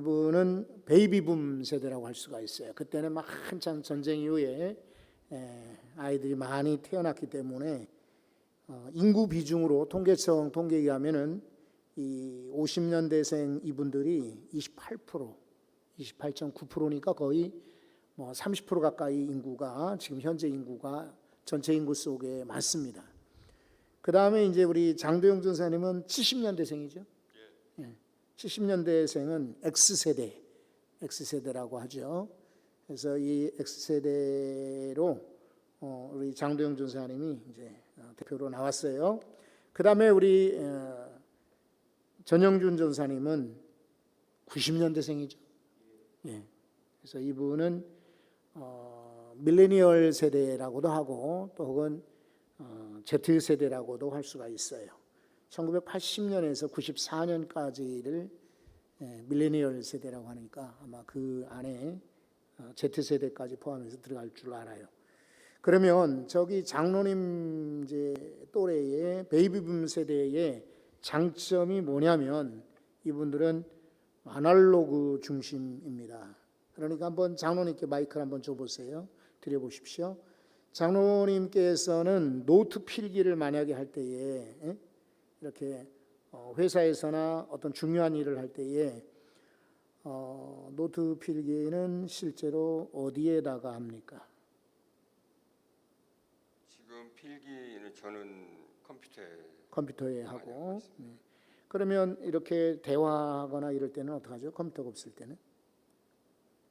이분은 베이비붐 세대라고 할 수가 있어요. 그때는 막 한창 전쟁 이후에 아이들이 많이 태어났기 때문에 인구 비중으로 통계청 통계에 의하면은 이 50년대생 이분들이 28.9%니까 거의 뭐 30% 가까이 인구가 지금 현재 인구가 전체 인구 속에 많습니다. 그 다음에 이제 우리 장도영 전사님은 70년대생이죠. 70년대생은 X세대라고 하죠. 그래서 이 X세대로 우리 장도영 전사님이 이제 대표로 나왔어요. 그 다음에 우리 전영준 전사님은 90년대생이죠. 예. 그래서 이분은 밀레니얼 세대라고도 하고 또 혹은 Z세대라고도 할 수가 있어요. 1980년에서 94년까지를 밀레니얼 세대라고 하니까 아마 그 안에 Z세대까지 포함해서 들어갈 줄 알아요. 그러면 저기 장로님 이제 또래의 베이비붐 세대의 장점이 뭐냐면 이분들은 아날로그 중심입니다. 그러니까 한번 장로님께 마이크를 한번 줘보세요. 드려보십시오. 장로님께서는 노트 필기를 만약에 할 때에 이렇게 회사에서나 어떤 중요한 일을 할 때에 노트 필기는 실제로 어디에다가 합니까? 지금 필기는 저는 컴퓨터에 하고. 네. 그러면 이렇게 대화하거나 이럴 때는 어떡하죠? 컴퓨터가 없을 때는?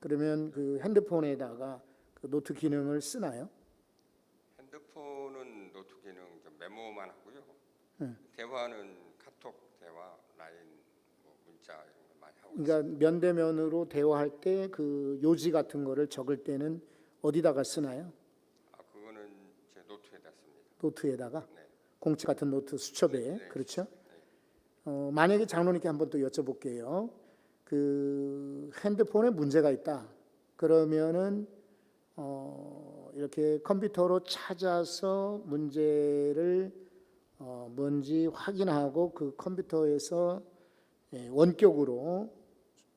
그러면 그 핸드폰에다가 그 노트 기능을 쓰나요? 핸드폰은 노트 기능 좀 메모만 하고요. 대화는 카톡 대화, 라인, 뭐 문자 이런 거 많이 하고 그러니까 있습니다. 면대면으로 대화할 때 그 요지 같은 거를 적을 때는 어디다가 쓰나요? 그거는 제 노트에다 씁니다. 노트에다가? 네. 공책 같은 노트 수첩에. 네, 그렇죠? 네. 만약에 장로님께 한번 또 여쭤볼게요. 그 핸드폰에 문제가 있다. 그러면은 이렇게 컴퓨터로 찾아서 문제를 뭔지 확인하고 그 컴퓨터에서 원격으로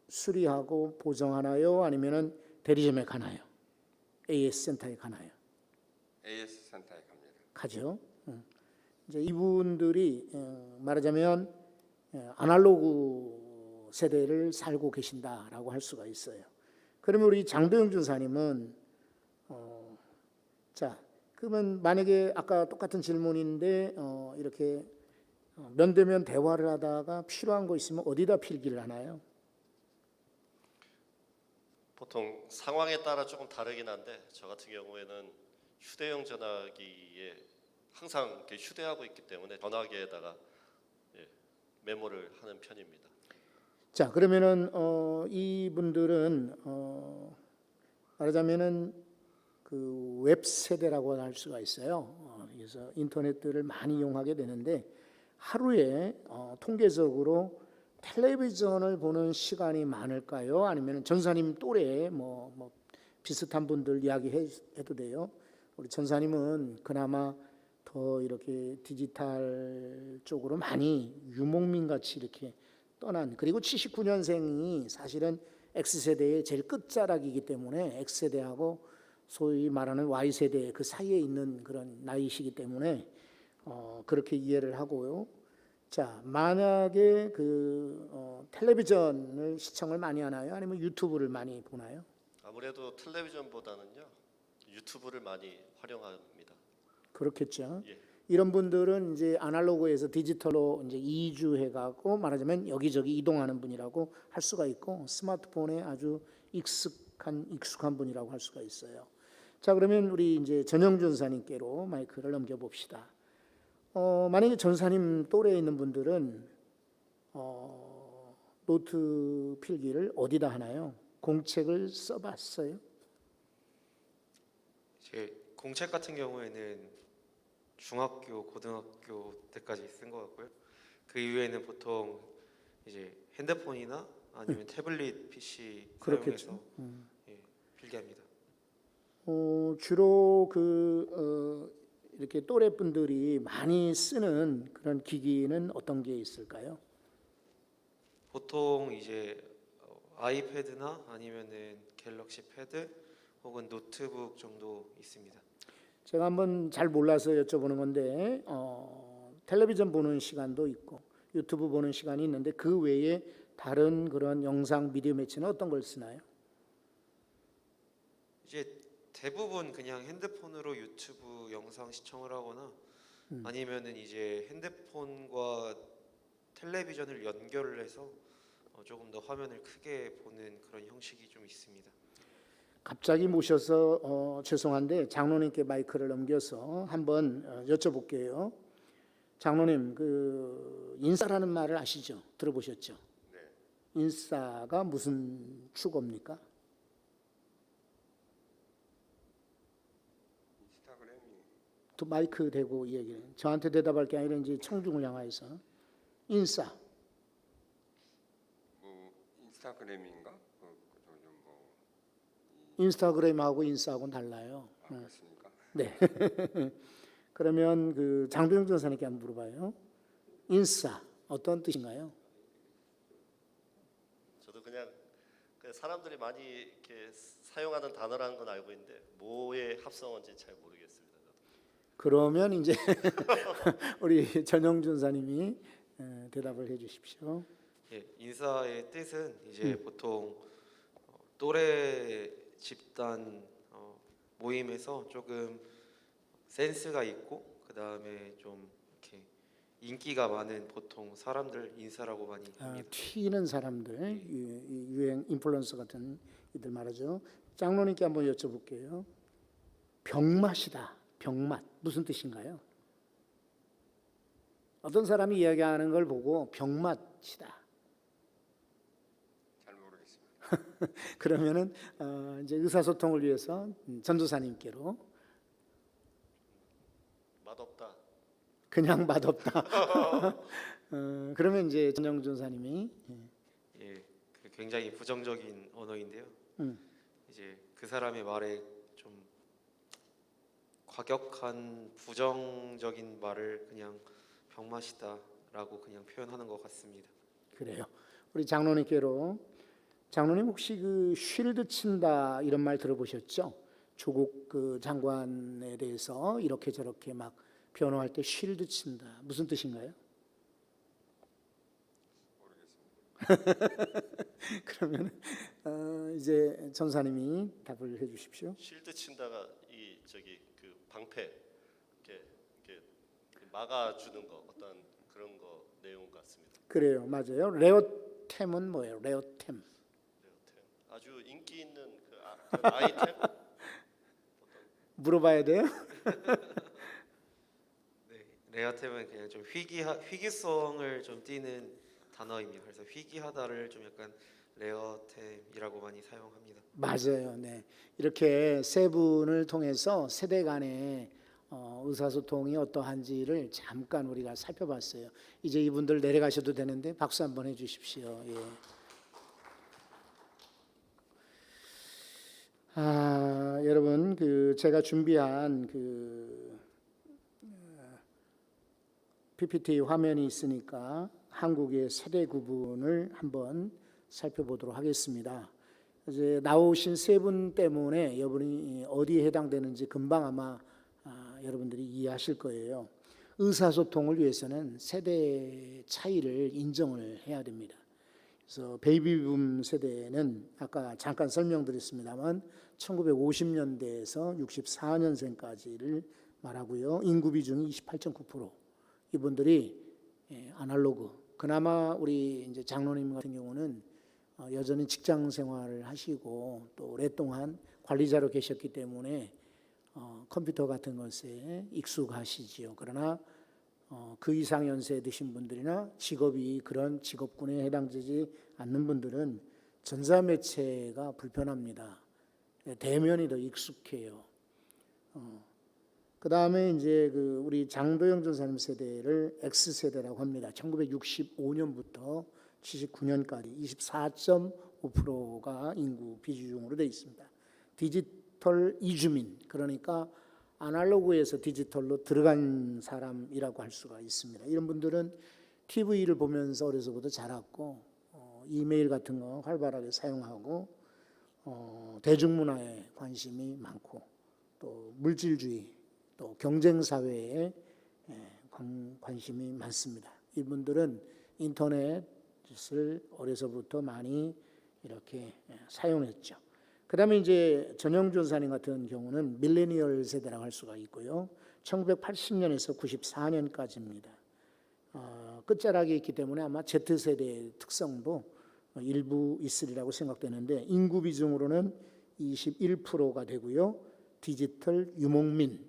수리하고 보정하나요? 아니면은 대리점에 가나요? AS 센터에 가나요? AS 센터에 갑니다. 가죠. 이제 이분들이 말하자면 아날로그 세대를 살고 계신다라고 할 수가 있어요. 그러면 우리 장도영 준사님은 자 그러면 만약에 아까 똑같은 질문인데 이렇게 면대면 대화를 하다가 필요한 거 있으면 어디다 필기를 하나요? 보통 상황에 따라 조금 다르긴 한데 저 같은 경우에는 휴대용 전화기에 항상 이렇게 휴대하고 있기 때문에 전화기에다가 메모를 하는 편입니다. 자 그러면은 이분들은 말하자면은 그 웹 세대라고 할 수가 있어요. 그래서 인터넷들을 많이 이용하게 되는데 하루에 통계적으로 텔레비전을 보는 시간이 많을까요? 아니면 전사님 또래 뭐 비슷한 분들 이야기해도 돼요. 우리 전사님은 그나마 더 이렇게 디지털 쪽으로 많이 유목민 같이 이렇게 떠난 그리고 79년생이 사실은 X세대의 제일 끝자락이기 때문에 X세대하고 소위 말하는 Y세대 그 사이에 있는 그런 나이시기 때문에 그렇게 이해를 하고요. 자, 만약에 그 텔레비전을 시청을 많이 하나요? 아니면 유튜브를 많이 보나요? 아무래도 텔레비전보다는요 유튜브를 많이 활용합니다. 그렇겠죠. 예. 이런 분들은 이제 아날로그에서 디지털로 이제 이주해가고 말하자면 여기저기 이동하는 분이라고 할 수가 있고 스마트폰에 아주 익숙한 분이라고 할 수가 있어요. 자, 그러면 우리 이제 전영준 전사님께로 마이크를 넘겨봅시다. 만약에 전사님 또래에 있는 분들은 노트 필기를 어디다 하나요? 공책을 써봤어요? 제 공책 같은 경우에는 중학교, 고등학교 때까지 쓴 것 같고요. 그 이후에는 보통 이제 핸드폰이나 아니면 태블릿 PC 그렇겠죠. 사용해서 필기합니다. 주로 이렇게 또래 분들이 많이 쓰는 그런 기기는 어떤 게 있을까요? 보통 이제 아이패드나 아니면은 갤럭시 패드 혹은 노트북 정도 있습니다. 제가 한번 잘 몰라서 여쭤보는 건데 텔레비전 보는 시간도 있고 유튜브 보는 시간이 있는데 그 외에 다른 그런 영상 미디어 매체는 어떤 걸 쓰나요? 이제 대부분 그냥 핸드폰으로 유튜브 영상 시청을 하거나 아니면은 이제 핸드폰과 텔레비전을 연결을 해서 조금 더 화면을 크게 보는 그런 형식이 좀 있습니다. 갑자기 모셔서 죄송한데 장로님께 마이크를 넘겨서 한번 여쭤볼게요. 장로님, 그 인싸라는 말을 아시죠? 들어보셨죠? 네. 인싸가 무슨 축어입니까? 인스타그램이 또 마이크 대고 얘기해. 저한테 대답할 게 아니라 이제 청중을 향해서 인싸. 뭐 인스타그램인가? 요즘 뭐 인스타그램하고 인싸하고는 달라요. 그렇습니까? 네. 그러면 그 장도영 전사님께 한번 물어봐요. 인싸 어떤 뜻인가요? 저도 그냥 그 사람들이 많이 이렇게 사용하는 단어라는 건 알고 있는데 뭐의 합성어인지 잘 모르겠습니다. 저도. 그러면 이제 우리 전영 전사님이 대답을 해주십시오. 예, 인싸의 뜻은 이제 보통 또래 집단 모임에서 조금 센스가 있고 그 다음에 좀 이렇게 인기가 많은 보통 사람들 인싸라고 많이 합니다. 튀는 사람들, 유행 인플루언서 같은 이들 말하죠. 장로님께 한번 여쭤볼게요. 병맛이다. 병맛 무슨 뜻인가요? 어떤 사람이 이야기하는 걸 보고 병맛이다. 잘 모르겠습니다. 그러면은 이제 의사소통을 위해서 전도사님께로 맛없다. 그냥 맛없다. 그러면 이제 전영 전사님이 예, 그 굉장히 부정적인 언어인데요. 음. 이제 그 사람의 말에 좀 과격한 부정적인 말을 그냥 병맛이다라고 그냥 표현하는 것 같습니다. 그래요. 우리 장로님께로 장로님 혹시 그 쉴드 친다 이런 말 들어보셨죠? 조국 그 장관에 대해서 이렇게 저렇게 막 변호할 때 쉴드 친다 무슨 뜻인가요? 모르겠습니다. 그러면 이제 전사님이 답을 해주십시오. 쉴드 친다가 이 저기 그 방패 이렇게 막아주는 거 어떤 그런 거 내용 같습니다. 그래요, 맞아요. 레어템은 뭐예요? 레어템. 레어템. 아주 인기 있는 그 아이템. 물어봐야 돼요? 네, 레어템은 그냥 좀 희귀성을 좀 띠는 단어입니다. 그래서 희귀하다를 좀 약간 레어템이라고 많이 사용합니다. 맞아요. 네. 이렇게 세 분을 통해서 세대 간의 의사소통이 어떠한지를 잠깐 우리가 살펴봤어요. 이제 이분들 내려가셔도 되는데 박수 한번 해주십시오. 예. 여러분 그 제가 준비한 그 PPT 화면이 있으니까 한국의 세대 구분을 한번 살펴보도록 하겠습니다. 이제 나오신 세 분 때문에 여러분이 어디에 해당되는지 금방 아마 여러분들이 이해하실 거예요. 의사소통을 위해서는 세대 차이를 인정을 해야 됩니다. 그래서 베이비붐 세대는 아까 잠깐 설명드렸습니다만 1950년대에서 64년생까지를 말하고요. 인구 비중이 28.9%. 이분들이 아날로그. 그나마 우리 이제 장로님 같은 경우는 여전히 직장 생활을 하시고 또 오랫동안 관리자로 계셨기 때문에 컴퓨터 같은 것에 익숙하시지요. 그러나 그 이상 연세 드신 분들이나 직업이 그런 직업군에 해당되지 않는 분들은 전자매체가 불편합니다. 대면이 더 익숙해요. 그 다음에 이제 그 우리 장도영 전사님 세대를 X세대라고 합니다. 1965년부터 79년까지 24.5%가 인구 비중으로 되어 있습니다. 디지털 이주민, 그러니까 아날로그에서 디지털로 들어간 사람이라고 할 수가 있습니다. 이런 분들은 TV를 보면서 어려서부터 자랐고 이메일 같은 거 활발하게 사용하고 대중문화에 관심이 많고 또 물질주의 또 경쟁사회에 관심이 많습니다. 이분들은 인터넷을 어려서부터 많이 이렇게 사용했죠. 그 다음에 이제 전영준 사님 같은 경우는 밀레니얼 세대라고 할 수가 있고요. 1980년에서 94년까지입니다. 끝자락에 있기 때문에 아마 Z세대의 특성도 일부 있으리라고 생각되는데 인구 비중으로는 21%가 되고요. 디지털 유목민,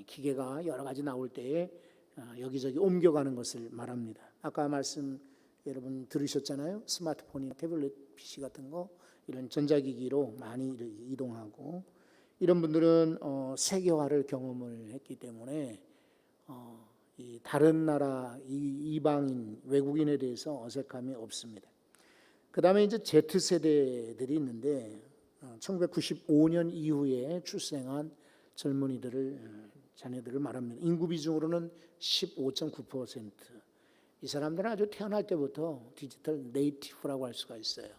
기계가 여러 가지 나올 때에 여기저기 옮겨가는 것을 말합니다. 아까 말씀 여러분 들으셨잖아요. 스마트폰이나 태블릿 PC 같은 거 이런 전자기기로 많이 이동하고 이런 분들은 세계화를 경험을 했기 때문에 이 다른 나라 이방인 외국인에 대해서 어색함이 없습니다. 그 다음에 이제 Z세대들이 있는데 1995년 이후에 출생한 자녀들을 말합니다. 인구 비중으로는 15.9%. 이 사람들은 아주 태어날 때부터 디지털 네이티브라고 할 수가 있어요.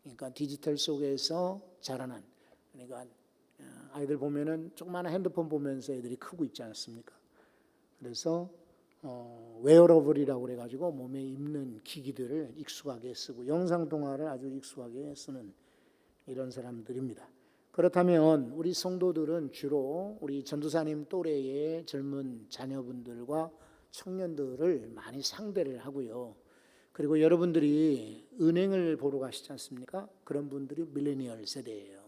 그러니까 디지털 속에서 자라난, 그러니까 아이들 보면은 조그마한 핸드폰 보면서 애들이 크고 있지 않습니까? 그래서 웨어러블이라고 그래가지고 몸에 입는 기기들을 익숙하게 쓰고 영상 통화를 아주 익숙하게 쓰는 이런 사람들입니다. 그렇다면 우리 성도들은 주로 우리 전도사님 또래의 젊은 자녀분들과 청년들을 많이 상대를 하고요. 그리고 여러분들이 은행을 보러 가시지 않습니까? 그런 분들이 밀레니얼 세대예요.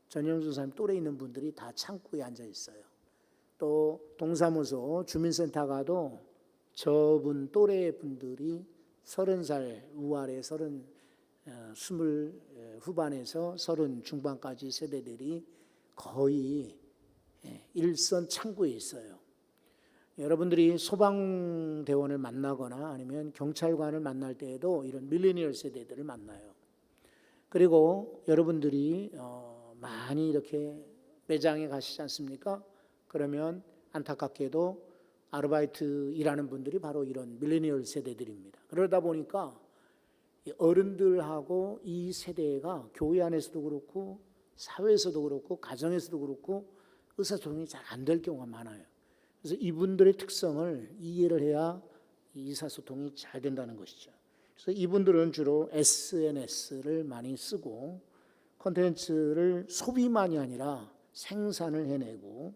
전영준 사님 또래 있는 분들이 다 창구에 앉아 있어요. 또 동사무소 주민센터 가도 저분 또래 분들이 30살 우아래 20 후반에서 30 중반까지 세대들이 거의 일선 창구에 있어요. 여러분들이 소방대원을 만나거나 아니면 경찰관을 만날 때에도 이런 밀레니얼 세대들을 만나요. 그리고 여러분들이 많이 이렇게 매장에 가시지 않습니까? 그러면 안타깝게도 아르바이트 일하는 분들이 바로 이런 밀레니얼 세대들입니다. 그러다 보니까 어른들하고 이 세대가 교회 안에서도 그렇고 사회에서도 그렇고 가정에서도 그렇고 의사소통이 잘 안 될 경우가 많아요. 그래서 이분들의 특성을 이해를 해야 의사소통이 잘 된다는 것이죠. 그래서 이분들은 주로 SNS를 많이 쓰고 콘텐츠를 소비만이 아니라 생산을 해내고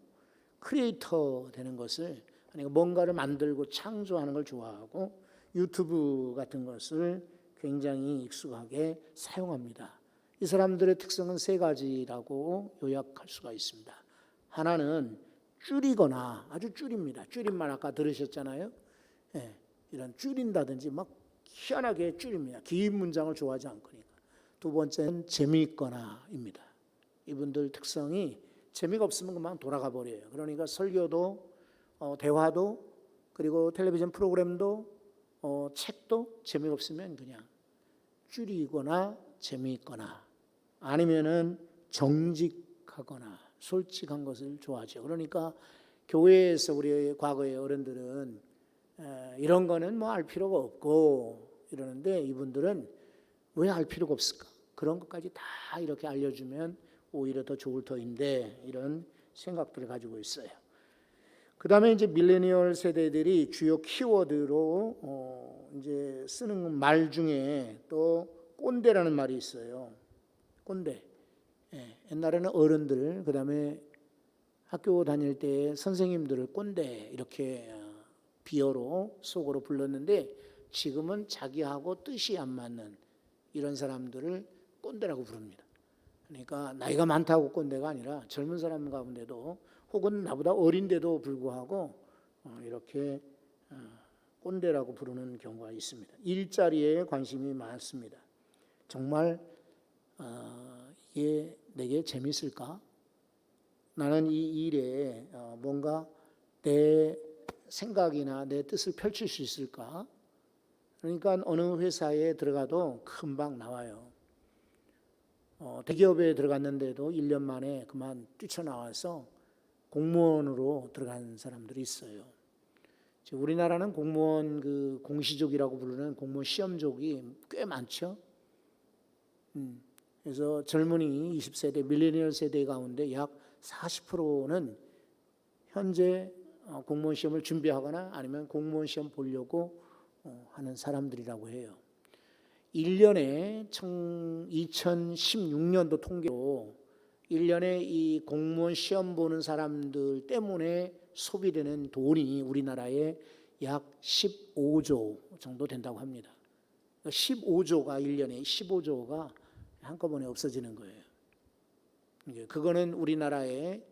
크리에이터 되는 것을, 그러니까 뭔가를 만들고 창조하는 걸 좋아하고 유튜브 같은 것을 굉장히 익숙하게 사용합니다. 이 사람들의 특성은 세 가지라고 요약할 수가 있습니다. 하나는 줄이거나 아주 줄입니다. 줄임말 아까 들으셨잖아요. 이런 줄인다든지 막 희한하게 줄입니다. 긴 문장을 좋아하지 않으니까. 두 번째는 재미있거나입니다. 이분들 특성이 재미가 없으면 그만 돌아가 버려요. 그러니까 설교도 대화도 그리고 텔레비전 프로그램도 책도 재미가 없으면 그냥 줄이거나 재미있거나 아니면은 정직하거나 솔직한 것을 좋아하죠. 그러니까 교회에서 우리 과거의 어른들은 이런 거는 뭐 알 필요가 없고 이러는데 이분들은 왜 알 필요가 없을까? 그런 것까지 다 이렇게 알려주면 오히려 더 좋을 터인데 이런 생각들을 가지고 있어요. 그 다음에 이제 밀레니얼 세대들이 주요 키워드로 이제 쓰는 말 중에 또 꼰대라는 말이 있어요. 꼰대. 옛날에는 어른들, 그 다음에 학교 다닐 때 선생님들을 꼰대 이렇게 비어로 속어로 불렀는데 지금은 자기하고 뜻이 안 맞는 이런 사람들을 꼰대라고 부릅니다. 그러니까 나이가 많다고 꼰대가 아니라 젊은 사람 가운데도 혹은 나보다 어린데도 불구하고 이렇게 꼰대라고 부르는 경우가 있습니다. 일자리에 관심이 많습니다. 정말 이게 내게 재밌을까? 나는 이 일에 뭔가 내 생각이나 내 뜻을 펼칠 수 있을까? 그러니까 어느 회사에 들어가도 금방 나와요. 대기업에 들어갔는데도 1년 만에 그만 뛰쳐나와서 공무원으로 들어간 사람들이 있어요. 지금 우리나라는 공무원 그 공시족이라고 부르는 공무원 시험족이 꽤 많죠. 그래서 젊은이 20세대 밀레니얼 세대 가운데 약 40%는 현재 공무원 시험을 준비하거나 아니면 공무원 시험 보려고 하는 사람들이라고 해요. 1년에 2016년도 통계로 1년에 이 공무원 시험 보는 사람들 때문에 소비되는 돈이 우리나라에 약 15조 정도 된다고 합니다. 15조가 1년에 15조가 한꺼번에 없어지는 거예요. 그거는 우리나라의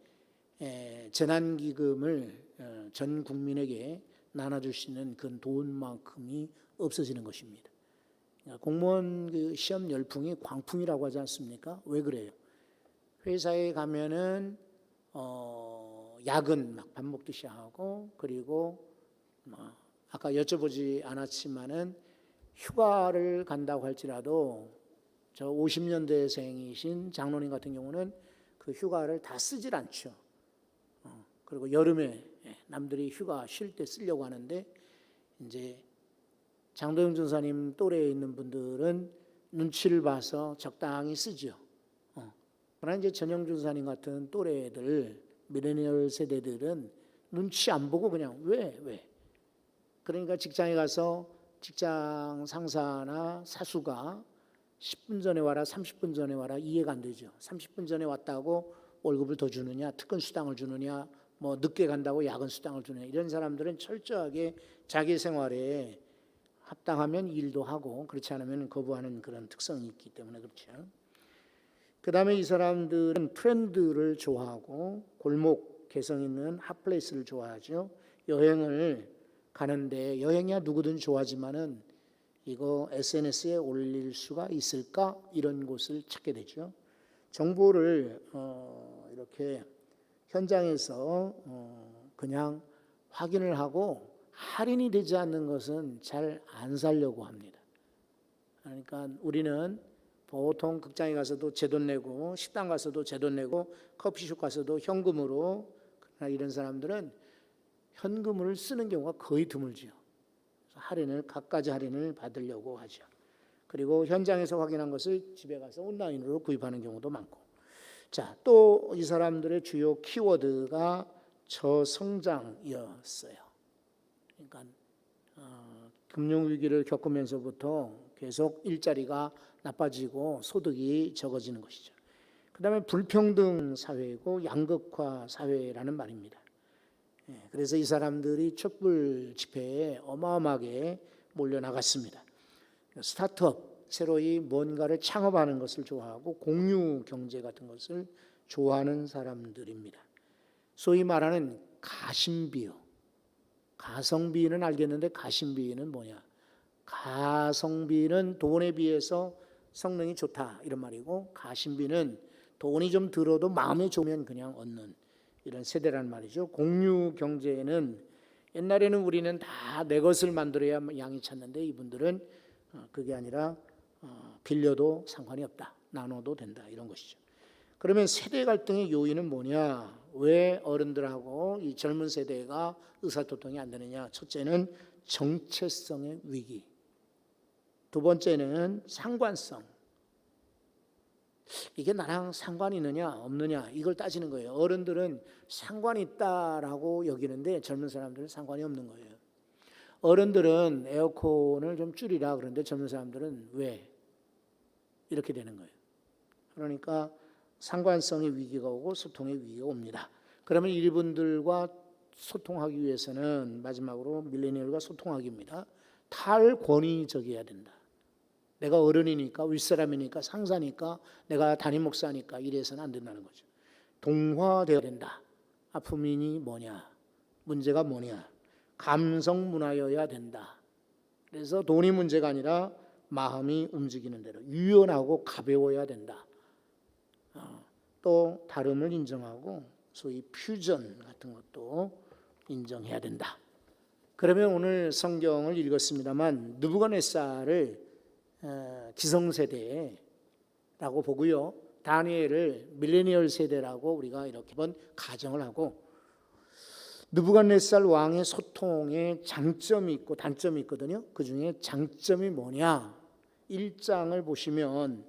재난기금을 전 국민에게 나눠줄 수 있는 그 돈만큼이 없어지는 것입니다. 공무원 그 시험 열풍이 광풍이라고 하지 않습니까? 왜 그래요? 회사에 가면은 야근 막 밥 먹듯이 하고, 그리고 아까 여쭤보지 않았지만은 휴가를 간다고 할지라도 저 50년대생이신 장로님 같은 경우는 그 휴가를 다 쓰질 않죠. 그리고 여름에 남들이 휴가 쉴 때 쓰려고 하는데 이제 장도영 전사님 또래에 있는 분들은 눈치를 봐서 적당히 쓰죠. 그러나 이제 전영 전사님 같은 또래들, 밀레니얼 세대들은 눈치 안 보고 그냥 왜? 그러니까 직장에 가서 직장 상사나 사수가 10분 전에 와라, 30분 전에 와라 이해가 안 되죠. 30분 전에 왔다고 월급을 더 주느냐, 특근 수당을 주느냐, 뭐 늦게 간다고 야근 수당을 주느냐, 이런 사람들은 철저하게 자기 생활에 합당하면 일도 하고 그렇지 않으면 거부하는 그런 특성이 있기 때문에 그렇죠. 그 다음에 이 사람들은 트렌드를 좋아하고 골목 개성 있는 핫플레이스를 좋아하죠. 여행을 가는데 여행이야 누구든 좋아하지만은 이거 SNS에 올릴 수가 있을까? 이런 곳을 찾게 되죠. 정보를 이렇게 현장에서 그냥 확인을 하고 할인이 되지 않는 것은 잘 안 사려고 합니다. 그러니까 우리는 보통 극장에 가서도 제 돈 내고 식당 가서도 제 돈 내고 커피숍 가서도 현금으로, 그러나 이런 사람들은 현금을 쓰는 경우가 거의 드물지요. 할인을 갖가지 할인을 받으려고 하죠. 그리고 현장에서 확인한 것을 집에 가서 온라인으로 구입하는 경우도 많고. 자, 또 이 사람들의 주요 키워드가 저성장이었어요. 그러니까 금융위기를 겪으면서부터 계속 일자리가 나빠지고 소득이 적어지는 것이죠. 그 다음에 불평등 사회고 양극화 사회라는 말입니다. 그래서 이 사람들이 촛불 집회에 어마어마하게 몰려나갔습니다. 스타트업, 새로이 뭔가를 창업하는 것을 좋아하고 공유 경제 같은 것을 좋아하는 사람들입니다. 소위 말하는 가심비요. 가성비는 알겠는데 가심비는 뭐냐? 가성비는 돈에 비해서 성능이 좋다 이런 말이고, 가심비는 돈이 좀 들어도 마음에 좋으면 그냥 얻는 이런 세대란 말이죠. 공유 경제는 옛날에는 우리는 다 내 것을 만들어야 양이 찼는데 이분들은 그게 아니라 빌려도 상관이 없다, 나눠도 된다 이런 것이죠. 그러면 세대 갈등의 요인은 뭐냐? 왜 어른들하고 이 젊은 세대가 의사소통이 안 되느냐? 첫째는 정체성의 위기, 두 번째는 상관성. 이게 나랑 상관이 있느냐 없느냐 이걸 따지는 거예요. 어른들은 상관이 있다라고 여기는데 젊은 사람들은 상관이 없는 거예요. 어른들은 에어컨을 좀 줄이라 그러는데 젊은 사람들은 왜? 이렇게 되는 거예요. 그러니까 상관성의 위기가 오고 소통의 위기가 옵니다. 그러면 이분들과 소통하기 위해서는 마지막으로 밀레니얼과 소통하기입니다. 탈권위적이어야 된다. 내가 어른이니까, 윗사람이니까, 상사니까, 내가 담임 목사니까 이래서는 안 된다는 거죠. 동화되어야 된다. 아픔이 뭐냐? 문제가 뭐냐? 감성 문화여야 된다. 그래서 돈이 문제가 아니라 마음이 움직이는 대로 유연하고 가벼워야 된다. 또 다름을 인정하고 소위 퓨전 같은 것도 인정해야 된다. 그러면 오늘 성경을 읽었습니다만 느부갓네살을 기성세대라고 보고요, 다니엘을 밀레니얼 세대라고 우리가 이렇게 가정을 하고, 느부갓네살 왕의 소통에 장점이 있고 단점이 있거든요. 그 중에 장점이 뭐냐? 1장을 보시면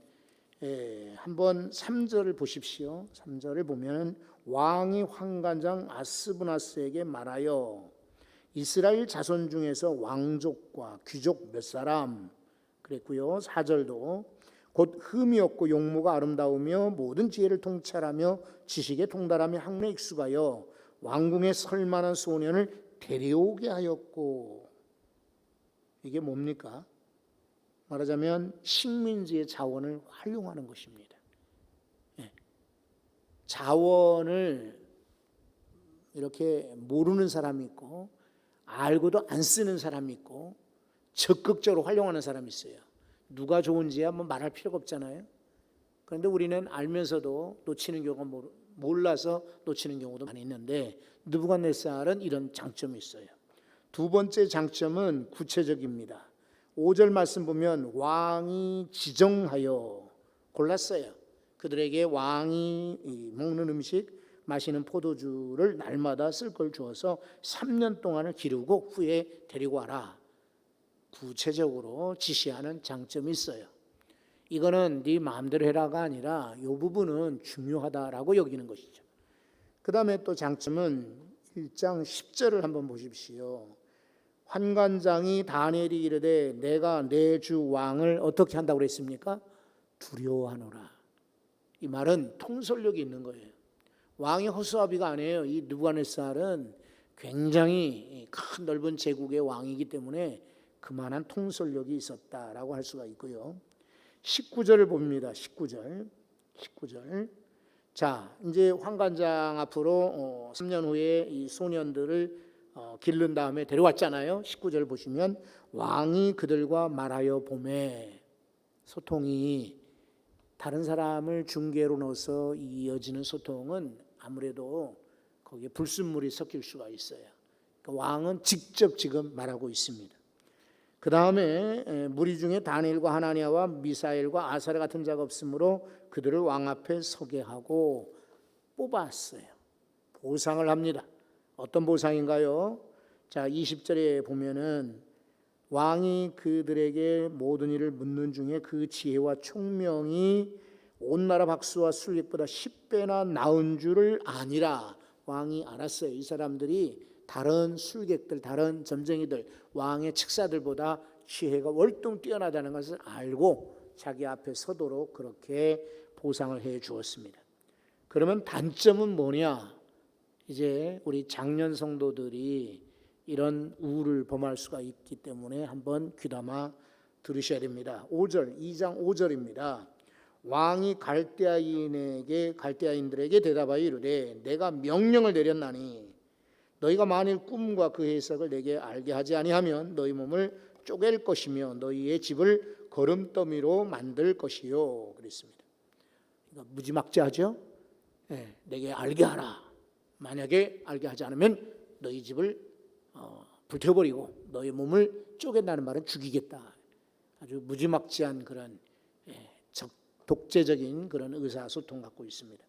한번 3절을 보십시오. 3절을 보면 왕이 환관장 아스브나스에게 말하여 이스라엘 자손 중에서 왕족과 귀족 몇 사람 그랬고요. 4절도 곧 흠이 없고 용모가 아름다우며 모든 지혜를 통찰하며 지식에 통달하며 학문에 익숙하여 왕궁에 설 만한 소년을 데려오게 하였고, 이게 뭡니까? 말하자면 식민지의 자원을 활용하는 것입니다. 자원을 이렇게 모르는 사람이 있고 알고도 안 쓰는 사람이 있고 적극적으로 활용하는 사람이 있어요. 누가 좋은지야 뭐 말할 필요가 없잖아요. 그런데 우리는 알면서도 놓치는 경우가 몰라서 놓치는 경우도 많이 있는데 느부갓네살은 이런 장점이 있어요. 두 번째 장점은 구체적입니다. 5절 말씀 보면 왕이 지정하여 골랐어요. 그들에게 왕이 먹는 음식, 마시는 포도주를 날마다 쓸 걸 주어서 3년 동안을 기르고 후에 데리고 와라. 구체적으로 지시하는 장점이 있어요. 이거는 네 마음대로 해라가 아니라 이 부분은 중요하다라고 여기는 것이죠. 그 다음에 또 장점은 1장 10절을 한번 보십시오. 환관장이 다니엘이 이르되 내가 내 주 왕을 어떻게 한다고 그랬습니까? 두려워하노라. 이 말은 통솔력이 있는 거예요. 왕이 허수아비가 아니에요. 이 느부갓네살은 굉장히 큰 넓은 제국의 왕이기 때문에 그만한 통솔력이 있었다라고 할 수가 있고요. 19절을 봅니다. 19절. 자, 이제 환관장 앞으로 3년 후에 이 소년들을 기른 다음에 데려왔잖아요. 19절 보시면 왕이 그들과 말하여 보매, 소통이 다른 사람을 중개로 넣어서 이어지는 소통은 아무래도 거기에 불순물이 섞일 수가 있어요. 그러니까 왕은 직접 지금 말하고 있습니다. 그 다음에 무리 중에 다니엘과 하나니아와 미사엘과 아사랴 같은 자가 없으므로 그들을 왕 앞에 서게 하고 뽑았어요. 보상을 합니다. 어떤 보상인가요? 자, 20절에 보면은 왕이 그들에게 모든 일을 묻는 중에 그 지혜와 총명이 온 나라 박수와 술객보다 10배나 나은 줄을 아니라. 왕이 알았어요. 이 사람들이 다른 술객들, 다른 점쟁이들, 왕의 측사들보다 지혜가 월등 뛰어나다는 것을 알고 자기 앞에 서도록 그렇게 보상을 해 주었습니다. 그러면 단점은 뭐냐? 이제 우리 장년 성도들이 이런 우를 범할 수가 있기 때문에 한번 귀담아 들으셔야 됩니다. 5절, 2장 5절입니다. 왕이 갈대아인들에게 대답하여 이르되 내가 명령을 내렸나니 너희가 만일 꿈과 그 해석을 내게 알게 하지 아니하면 너희 몸을 쪼갤 것이며 너희의 집을 거름더미로 만들 것이요. 그랬습니다. 그러니까 무지막지하죠. 내게 알게 하라. 만약에 알게 하지 않으면 너희 집을 불태워버리고 너희 몸을 쪼갠다는 말은 죽이겠다. 아주 무지막지한 그런 독재적인 그런 의사소통 갖고 있습니다.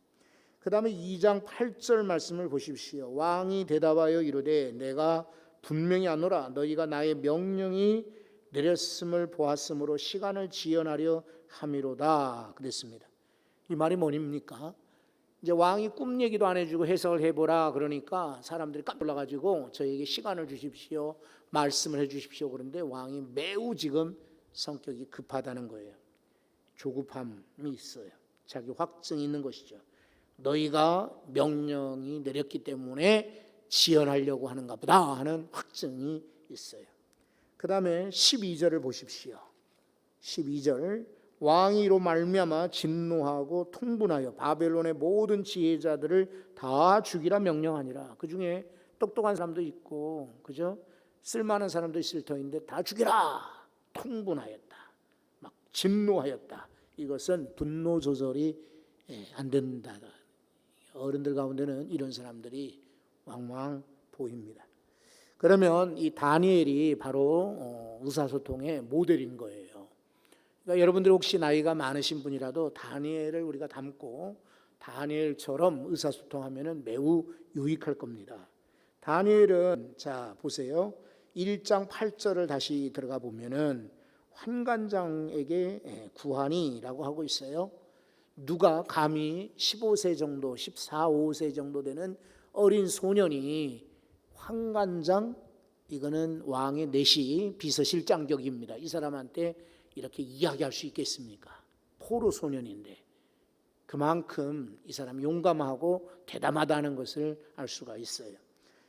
그 다음에 2장 8절 말씀을 보십시오. 왕이 대답하여 이르되 내가 분명히 아노라 너희가 나의 명령이 내렸음을 보았으므로 시간을 지연하려 함이로다. 그랬습니다. 이 말이 뭐입니까? 이제 왕이 꿈 얘기도 안 해주고 해석을 해보라 그러니까 사람들이 깜짝 놀라가지고 저에게 시간을 주십시오, 말씀을 해주십시오. 그런데 왕이 매우 지금 성격이 급하다는 거예요. 조급함이 있어요. 자기 확증이 있는 것이죠. 너희가 명령이 내렸기 때문에 지연하려고 하는가 보다 하는 확증이 있어요. 그 다음에 12절을 보십시오. 12절 왕이 이로 말미암아 진노하고 통분하여 바벨론의 모든 지혜자들을 다 죽이라 명령하니라. 그 중에 똑똑한 사람도 있고 그죠? 쓸만한 사람도 있을 터인데 다 죽이라. 통분하였다. 막 진노하였다. 이것은 분노 조절이 안 된다. 어른들 가운데는 이런 사람들이 왕왕 보입니다. 그러면 이 다니엘이 바로 의사소통의 모델인 거예요. 그러니까 여러분들 혹시 나이가 많으신 분이라도 다니엘을 우리가 닮고 다니엘처럼 의사소통하면 매우 유익할 겁니다. 다니엘은 자 보세요. 1장 8절을 다시 들어가 보면은 환관장에게 구하니라고 하고 있어요. 누가 감히 15세 정도, 14, 15세 정도 되는 어린 소년이 환관장, 이거는 왕의 내시 비서실장격입니다. 이 사람한테 이렇게 이야기할 수 있겠습니까? 포로 소년인데 그만큼 이 사람이 용감하고 대담하다는 것을 알 수가 있어요.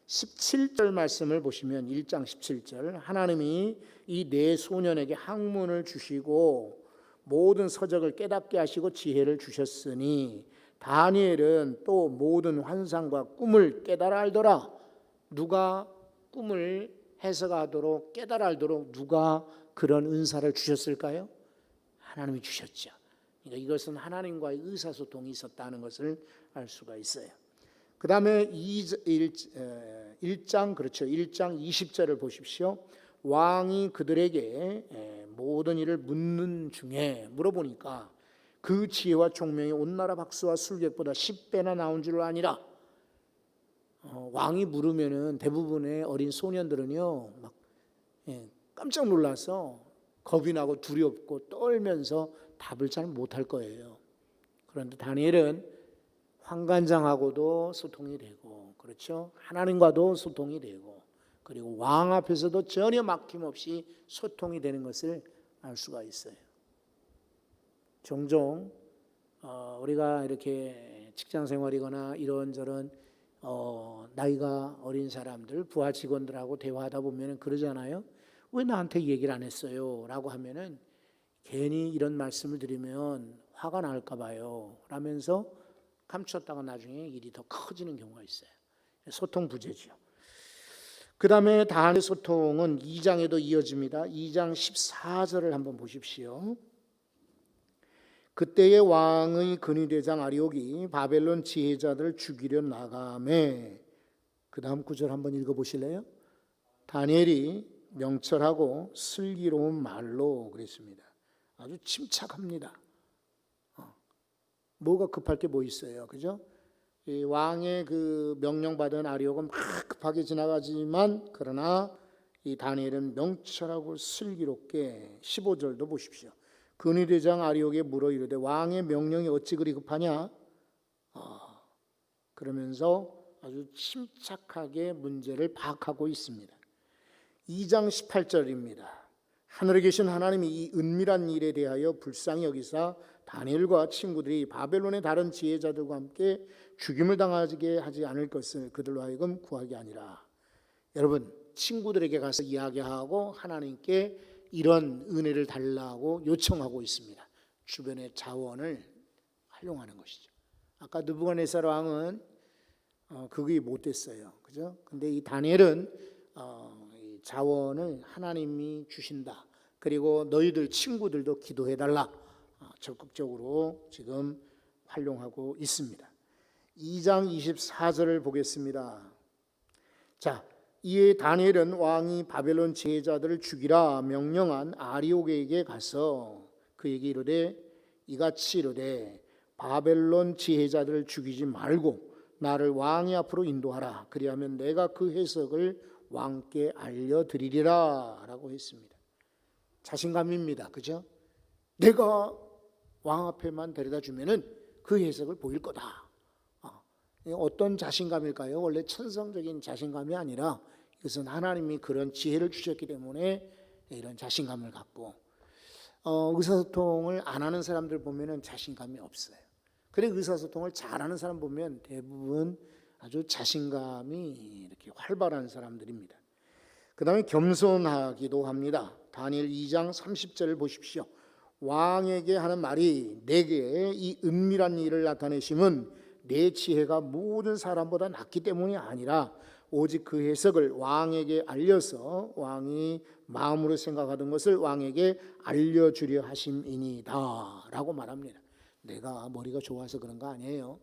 17절 말씀을 보시면 1장 17절 하나님이 이 네 소년에게 학문을 주시고 모든 서적을 깨닫게 하시고 지혜를 주셨으니 다니엘은 또 모든 환상과 꿈을 깨달아 알더라. 누가 꿈을 해석하도록 깨달아 알도록 누가 그런 은사를 주셨을까요? 하나님이 주셨죠. 그러니까 이것은 하나님과의 의사소통이 있었다는 것을 알 수가 있어요. 그 다음에 1장 그렇죠. 1장 20절을 보십시오. 왕이 그들에게 모든 일을 묻는 중에 물어보니까 그 지혜와 총명이 온 나라 박수와 술객보다 10배나 나온 줄 아니라. 왕이 물으면은 대부분의 어린 소년들은요 막 깜짝 놀라서 겁이 나고 두렵고 떨면서 답을 잘 못할 거예요. 그런데 다니엘은 환관장하고도 소통이 되고, 그렇죠? 하나님과도 소통이 되고, 그리고 왕 앞에서도 전혀 막힘없이 소통이 되는 것을 알 수가 있어요. 종종 우리가 이렇게 직장 생활이거나 이런저런 나이가 어린 사람들, 부하 직원들하고 대화하다 보면 그러잖아요. 왜 나한테 얘기를 안 했어요? 라고 하면은 괜히 이런 말씀을 드리면 화가 날까 봐요 라면서 감췄다가 나중에 일이 더 커지는 경우가 있어요. 소통 부재죠. 그 다음에 다니엘 소통은 2장에도 이어집니다. 2장 14절을 한번 보십시오. 그때의 왕의 근위대장 아리옥이 바벨론 지혜자들을 죽이려 나가매. 그 다음 구절 한번 읽어보실래요? 다니엘이 명철하고 슬기로운 말로 그랬습니다. 아주 침착합니다. 뭐가 급할 게 뭐 있어요, 그죠? 이 왕의 그 명령받은 아리옥은 막 급하게 지나가지만 그러나 이 다니엘은 명철하고 슬기롭게 15절도 보십시오. 근위대장 아리옥에 물어 이르되 왕의 명령이 어찌 그리 급하냐? 그러면서 아주 침착하게 문제를 파악하고 있습니다. 2장 18절입니다. 하늘에 계신 하나님이 이 은밀한 일에 대하여 불쌍히 여기사 다니엘과 친구들이 바벨론의 다른 지혜자들과 함께 죽임을 당하게 하지 않을 것을 그들로 하여금 구하게 아니라. 여러분, 친구들에게 가서 이야기하고 하나님께 이런 은혜를 달라고 요청하고 있습니다. 주변의 자원을 활용하는 것이죠. 아까 느부갓네살 왕은 그게 못됐어요, 그죠? 근데 이 다니엘은 이 자원을 하나님이 주신다. 그리고 너희들 친구들도 기도해달라. 적극적으로 지금 활용하고 있습니다. 2장 24절을 보겠습니다. 자, 이에 다니엘은 왕이 바벨론 지혜자들을 죽이라 명령한 아리옥에게 가서 그에게 이르되 이같이 이르되 바벨론 지혜자들을 죽이지 말고 나를 왕의 앞으로 인도하라. 그리하면 내가 그 해석을 왕께 알려드리리라 라고 했습니다. 자신감입니다. 그죠? 내가 왕 앞에만 데려다 주면은 그 해석을 보일 거다. 어떤 자신감일까요? 원래 천성적인 자신감이 아니라 이것은 하나님이 그런 지혜를 주셨기 때문에 이런 자신감을 갖고 의사소통을 안 하는 사람들 보면은 자신감이 없어요. 그래 의사소통을 잘하는 사람 보면 대부분 아주 자신감이 이렇게 활발한 사람들입니다. 그 다음에 겸손하기도 합니다. 다니엘 2장 30절을 보십시오. 왕에게 하는 말이 내게 이 은밀한 일을 나타내심은 내 지혜가 모든 사람보다 낫기 때문이 아니라 오직 그 해석을 왕에게 알려서 왕이 마음으로 생각하던 것을 왕에게 알려주려 하심이니이다 라고 말합니다. 내가 머리가 좋아서 그런 거 아니에요.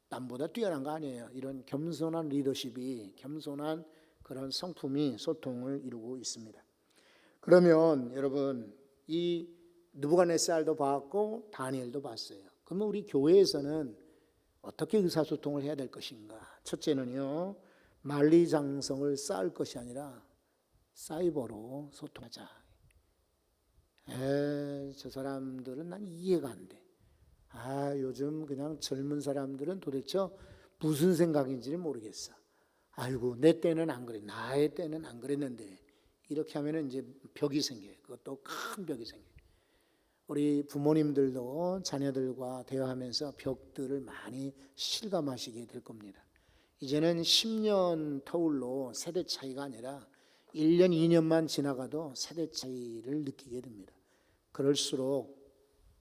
남보다 뛰어난 거 아니에요. 이런 겸손한 리더십이, 겸손한 그런 성품이 소통을 이루고 있습니다. 그러면 여러분, 이 느부갓네살도 봤고 다니엘도 봤어요. 그러면 우리 교회에서는 어떻게 의사소통을 해야 될 것인가? 첫째는요, 만리장성을 쌓을 것이 아니라 사이버로 소통하자. 저 사람들은 난 이해가 안 돼. 요즘 그냥 젊은 사람들은 도대체 무슨 생각인지를 모르겠어. 아이고, 내 때는 안 그래. 나의 때는 안 그랬는데. 이렇게 하면은 이제 벽이 생겨요. 그것도 큰 벽이 생겨요. 우리 부모님들도 자녀들과 대화하면서 벽들을 많이 실감하시게 될 겁니다. 이제는 10년 터울로 세대 차이가 아니라 1년, 2년만 지나가도 세대 차이를 느끼게 됩니다. 그럴수록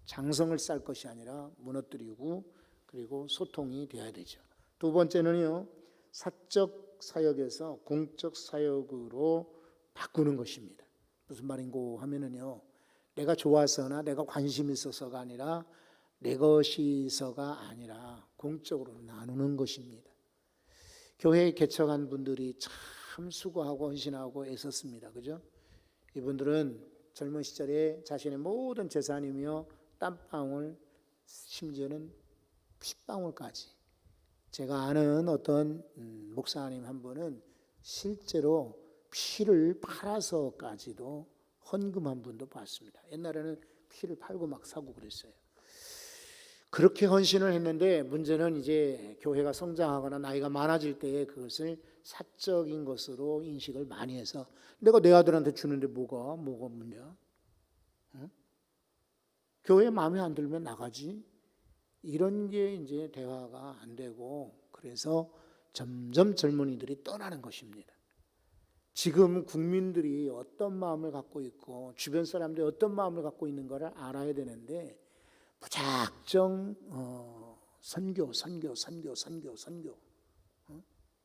장성을 쌓을 것이 아니라 무너뜨리고 그리고 소통이 되어야 되죠. 두 번째는요, 사적 사역에서 공적 사역으로 바꾸는 것입니다. 무슨 말인고 하면은요, 내가 좋아서나 내가 관심 있어서가 아니라 내 것이서가 아니라 공적으로 나누는 것입니다. 교회 개척한 분들이 참 수고하고 헌신하고 애썼습니다. 그죠? 이분들은 젊은 시절에 자신의 모든 재산이며 땀방울, 심지어는 핏방울까지. 제가 아는 어떤 목사님 한 분은 실제로 피를 팔아서까지도 헌금한 분도 봤습니다. 옛날에는 피를 팔고 막 사고 그랬어요. 그렇게 헌신을 했는데 문제는 이제 교회가 성장하거나 나이가 많아질 때에 그것을 사적인 것으로 인식을 많이 해서 내가 내 아들한테 주는데 뭐가 문제야? 응? 교회 마음에 안 들면 나가지. 이런 게 이제 대화가 안 되고 그래서 점점 젊은이들이 떠나는 것입니다. 지금 국민들이 어떤 마음을 갖고 있고 주변 사람들이 어떤 마음을 갖고 있는가를 알아야 되는데 무작정 선교.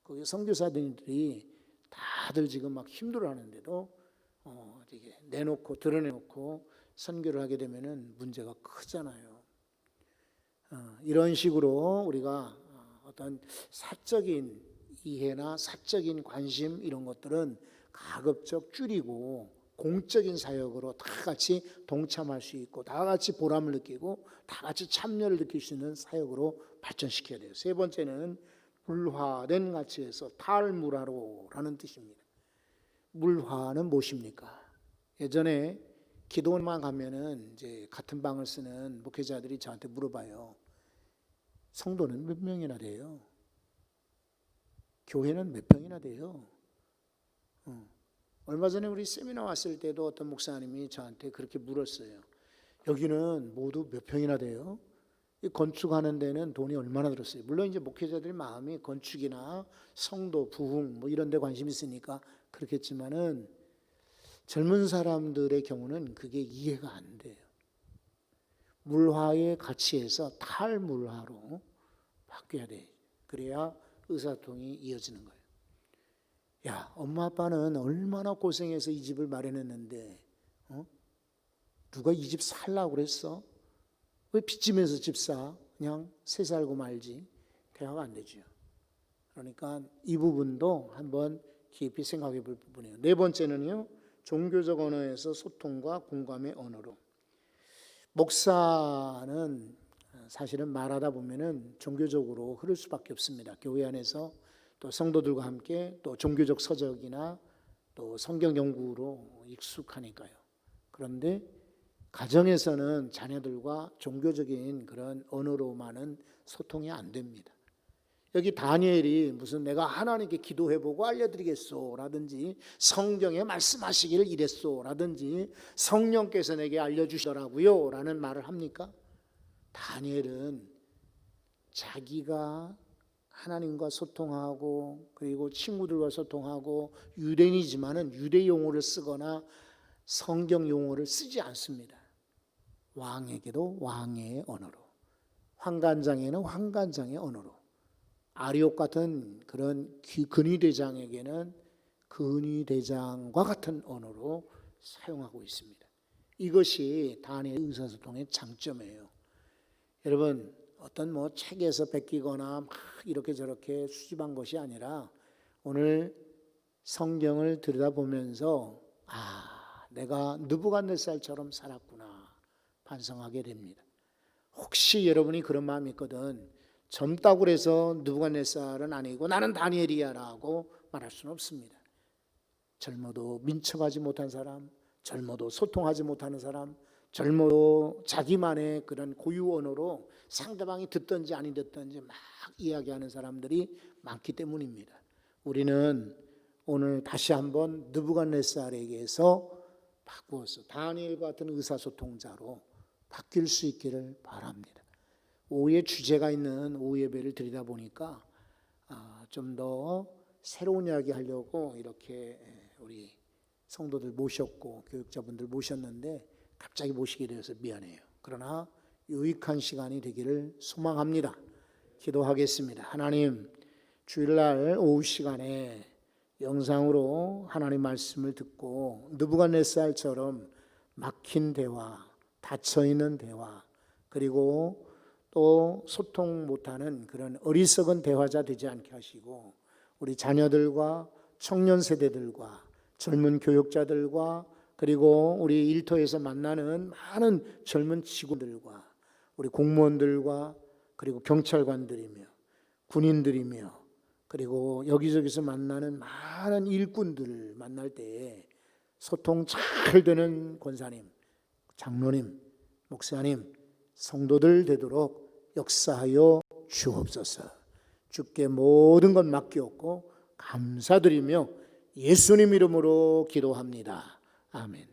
거기 선교사들이 다들 지금 막 힘들어하는데도 이게 드러내놓고 선교를 하게 되면은 문제가 크잖아요. 이런 식으로 우리가 어떤 사적인 이해나 사적인 관심 이런 것들은 가급적 줄이고 공적인 사역으로 다 같이 동참할 수 있고 다 같이 보람을 느끼고 다 같이 참여를 느낄 수 있는 사역으로 발전시켜야 돼요. 세 번째는 물화된 가치에서 탈물화로라는 뜻입니다. 물화는 무엇입니까? 예전에 기도원만 가면은 이제 같은 방을 쓰는 목회자들이 저한테 물어봐요. 성도는 몇 명이나 돼요? 교회는 몇 명이나 돼요? 얼마 전에 우리 세미나 왔을 때도 어떤 목사님이 저한테 그렇게 물었어요. 여기는 모두 몇 평이나 돼요? 이 건축하는 데는 돈이 얼마나 들었어요? 물론 이제 목회자들의 마음이 건축이나 성도, 부흥 뭐 이런 데 관심이 있으니까 그렇겠지만은 젊은 사람들의 경우는 그게 이해가 안 돼요. 물화의 가치에서 탈물화로 바뀌어야 돼. 그래야 의사소통이 이어지는 거예요. 야, 엄마 아빠는 얼마나 고생해서 이 집을 마련했는데 누가 이 집 살라고 그랬어? 왜 빚지면서 집 사? 그냥 새 살고 말지. 대화가 안 되죠. 그러니까 이 부분도 한번 깊이 생각해 볼 부분이에요. 네 번째는요, 종교적 언어에서 소통과 공감의 언어로. 목사는 사실은 말하다 보면은 종교적으로 흐를 수밖에 없습니다. 교회 안에서 또 성도들과 함께 또 종교적 서적이나 또 성경 연구로 익숙하니까요. 그런데 가정에서는 자녀들과 종교적인 그런 언어로만은 소통이 안 됩니다. 여기 다니엘이 무슨 내가 하나님께 기도해보고 알려드리겠소 라든지 성경에 말씀하시기를 이랬소 라든지 성령께서 내게 알려주시더라고요 라는 말을 합니까? 다니엘은 자기가 하나님과 소통하고 그리고 친구들과 소통하고 유대인이지만은 유대 용어를 쓰거나 성경 용어를 쓰지 않습니다. 왕에게도 왕의 언어로, 환관장에는 환관장의 언어로, 아리옥 같은 그런 근위대장에게는 근위대장과 같은 언어로 사용하고 있습니다. 이것이 다니엘의 의사소통의 장점이에요. 여러분, 어떤 뭐 책에서 베끼거나 막 이렇게 저렇게 수집한 것이 아니라 오늘 성경을 들여다보면서 내가 느부갓네살처럼 살았구나 반성하게 됩니다. 혹시 여러분이 그런 마음이 있거든, 젊다고 해서 느부갓네살은 아니고 나는 다니엘이야라고 말할 수는 없습니다. 젊어도 민첩하지 못한 사람, 젊어도 소통하지 못하는 사람, 젊어도 자기만의 그런 고유 언어로 상대방이 듣든지 아니 듣든지 막 이야기하는 사람들이 많기 때문입니다. 우리는 오늘 다시 한번 느부갓네살에게서 바꾸어서 다니엘과 같은 의사소통자로 바뀔 수 있기를 바랍니다. 오후에 주제가 있는 오후 예배를 드리다 보니까 좀 더 새로운 이야기 하려고 이렇게 우리 성도들 모셨고 교육자분들 모셨는데 갑자기 모시게 되어서 미안해요. 그러나 유익한 시간이 되기를 소망합니다. 기도하겠습니다. 하나님, 주일날 오후 시간에 영상으로 하나님 말씀을 듣고 느부갓네살처럼 막힌 대화, 닫혀있는 대화, 그리고 또 소통 못하는 그런 어리석은 대화자 되지 않게 하시고 우리 자녀들과 청년 세대들과 젊은 교육자들과 그리고 우리 일터에서 만나는 많은 젊은 직원들과 우리 공무원들과 그리고 경찰관들이며 군인들이며 그리고 여기저기서 만나는 많은 일꾼들을 만날 때에 소통 잘 되는 권사님, 장로님, 목사님, 성도들 되도록 역사하여 주옵소서. 주께 모든 것 맡기옵고 감사드리며 예수님 이름으로 기도합니다. 아멘.